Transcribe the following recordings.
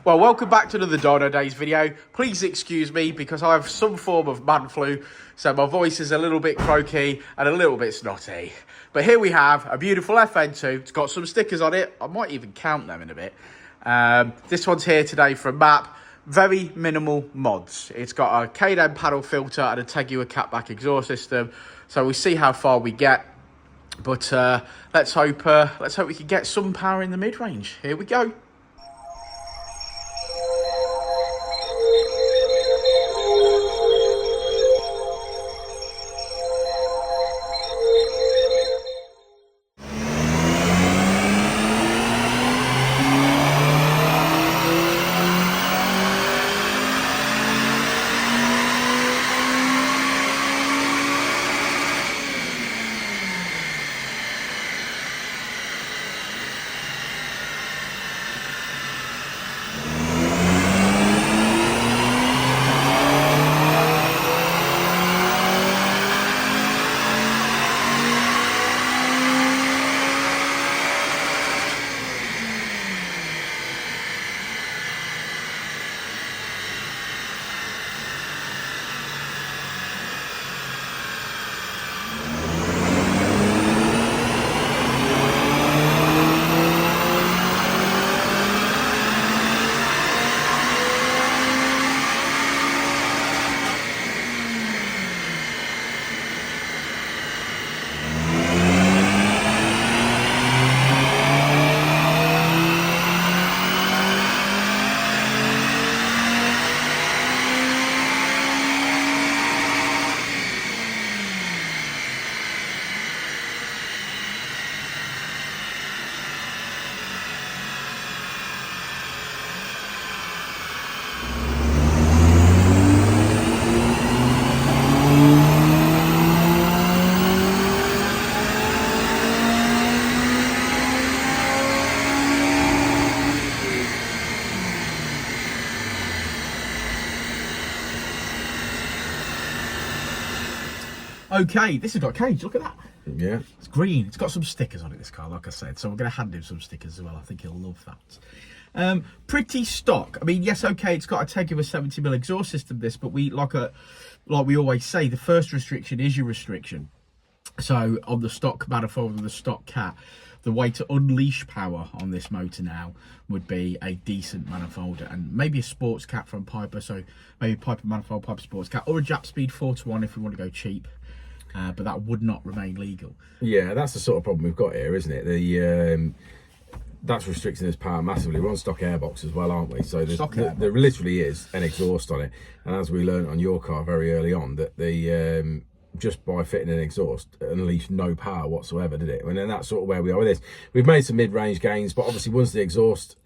Well, welcome back to another Dynodaze video. Please excuse me because I have some form of man flu, so my voice is a little bit croaky and a little bit snotty. But here we have a beautiful FN2. It's got some stickers on it. I might even count them in a bit. This one's here today from Remap. Very minimal mods. It's got a K-Den panel filter and a Tegiwa catback exhaust system. So we'll see how far we get. But let's hope we can get some power in the mid-range. Here we go. Okay, this has got a cage, look at that. Yeah. It's green, it's got some stickers on it, this car, like I said, so we're going to hand him some stickers as well. I think he'll love that. Pretty stock. I mean, yes, okay, it's got a Tegiwa 70mm exhaust system, this, but we, like we always say, the first restriction is your restriction. So on the stock Manifold and the stock cat, the way to unleash power on this motor now would be a decent Manifold and maybe a sports cat from TypeR, so maybe TypeR Manifold, TypeR sports cat, or a Japspeed 4:1 if we want to go cheap. But that would not remain legal. Yeah, that's the sort of problem we've got here, isn't it? The that's restricting this power massively. We're on stock airbox as well, aren't we? So there literally is an exhaust on it, and as we learned on your car very early on, that the just by fitting an exhaust unleashed no power whatsoever, did it? And then that's sort of where we are with this. We've made some mid-range gains, but obviously once the exhaust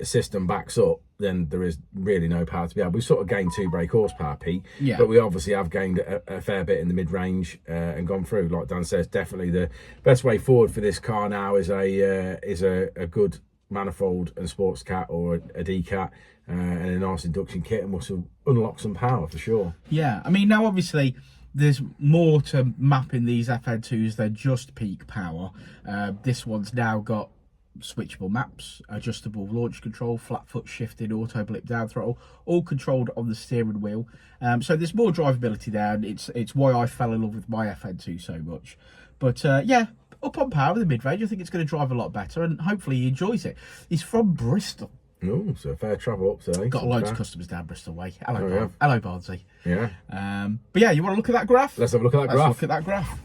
system backs up, then there is really no power to be had. We've sort of gained 2 brake horsepower, Pete, yeah, but we obviously have gained a fair bit in the mid-range and gone through. Like Dan says, definitely the best way forward for this car now is a good Manifold and sports cat or a decat and a nice induction kit, and we'll unlock some power for sure. Yeah, I mean, now obviously there's more to mapping these FN2s than just peak power. This one's now got switchable maps, adjustable launch control, flat foot shifting, auto blip down throttle, all controlled on the steering wheel. So there's more drivability there, and it's why I fell in love with my FN2 so much. But yeah, up on power with the mid-range, I think it's going to drive a lot better, and hopefully he enjoys it. He's from Bristol. Oh, so fair travel up today. Got loads of customers down Bristol way. Hello, hello, Bardsey. Yeah. But yeah, you want to look at that graph? Let's have a look at that graph. Let's look at that graph.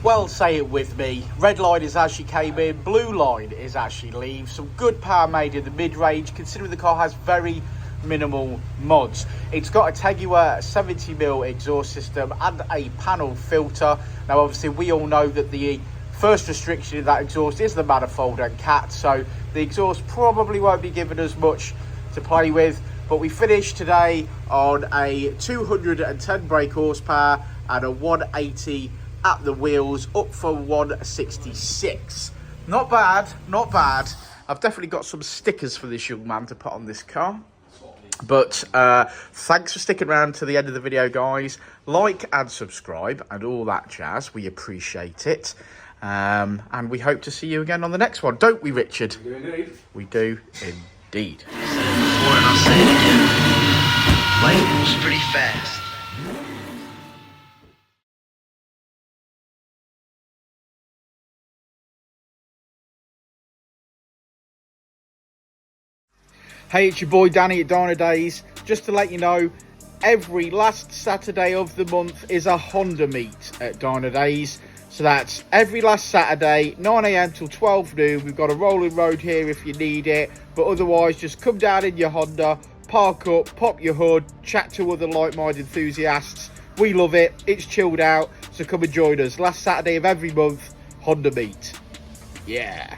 Well, say it with me. Red line is as she came in. Blue line is as she leaves. Some good power made in the mid-range, considering the car has very minimal mods. It's got a Tegiwa 70mm exhaust system and a panel filter. Now, obviously, we all know that the first restriction in that exhaust is the Manifold and cat, so the exhaust probably won't be giving us much to play with. But we finished today on a 210 brake horsepower and a 180 at the wheels, up for 166. Not bad, not bad. I've definitely got some stickers for this young man to put on this car. But thanks for sticking around to the end of the video, guys. Like and subscribe and all that jazz. We appreciate it. And we hope to see you again on the next one. Don't we, Richard? We do indeed. We do indeed. I'll say it again. Life moves pretty fast. Hey, it's your boy Danny at Dynodaze. Just to let you know, every last Saturday of the month is a Honda meet at Dynodaze. So that's every last Saturday, 9 AM till 12 noon. We've got a rolling road here if you need it. But otherwise, just come down in your Honda, park up, pop your hood, chat to other like-minded enthusiasts. We love it. It's chilled out. So come and join us. Last Saturday of every month, Honda meet. Yeah.